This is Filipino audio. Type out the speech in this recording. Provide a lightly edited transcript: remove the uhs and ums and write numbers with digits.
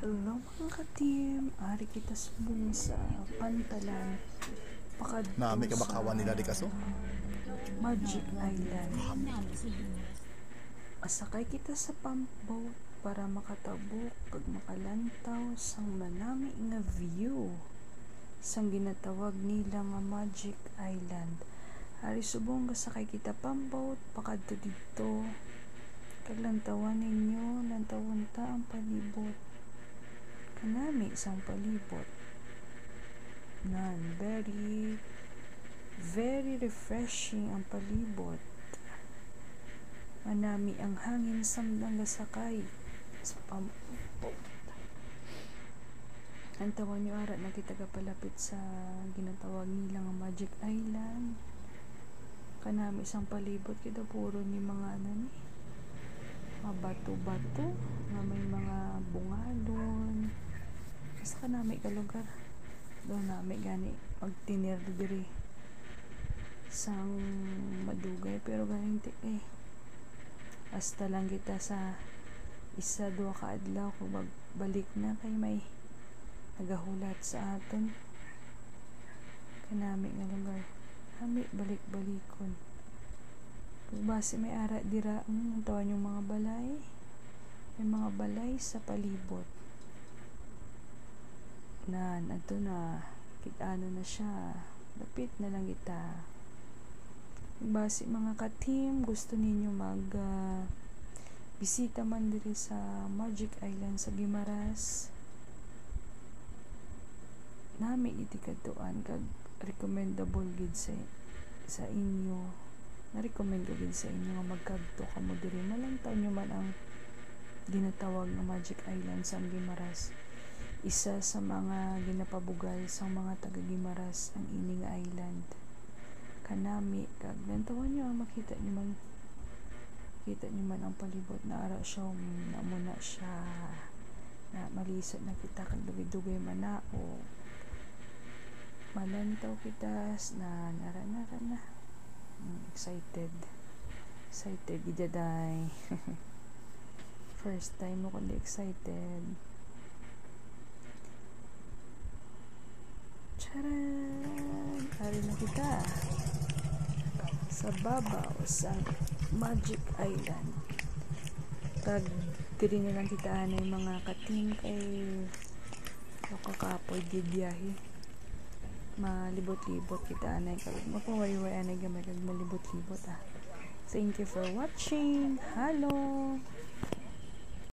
Hello mga ka-team, ari kita subong sa Pantalan pakadto Na may sa kabakawan nila di kaso? Magic Island. Masakay kita sa pump boat para makatabok kag makalantaw sang manami nga view sang ginatawag nila nga Magic Island. Ari subong gasakay kita pump boat pakadto didto kag lantawan ninyo, lantawon ta ang palibot. Kanami isang palibot nan very refreshing ang palibot. Manami ang hangin samdang gasakay sa pamboat. Antawan nyo ara na kita kapalapit sa ginatawag nila nga Magic Island. Kanami isang palibot kita puro ni mga ni mga bato-bato nga may mga bungalon. Basta kanami ka lugar doon nami gani magtinir diri sang madugay pero ganing basta lang kita sa isa dua ka adlaw kung magbalik na kay may nagahulat sa aton kanami nga lugar kami balik-balikon kung base may ara dira tawan yung mga balay may mga balay sa palibot nan ato na kitano na siya lapit na lang kita base mga ka-team gusto ninyo mag bisita man diri sa Magic Island sa Guimaras nami iti kadtuan kag recommendable gid sa inyo na-recommend ko gid sa inyo nga magkadto kamo diri malantaw nyo man ang ginatawag nga Magic Island sa Guimaras. Isa sa mga ginapabugal sa mga taga Guimaras ang ining island. Kanami kag lantawan nyo makita nyo man ang palibot na ara siya na muna siya na malisod na kita kag dugay-dugay man na o malantaw kita na nara na excited gidaday first time mo kundi excited. Charan! Ari na kita sa babaw sa Magic Island. Kag diri na lang kita anay mga ka-team kay kakapoy di biyahe. Malibot-libot kita anay kag mapawayway anay gamay kag malibot-libot Thank you for watching. Hello!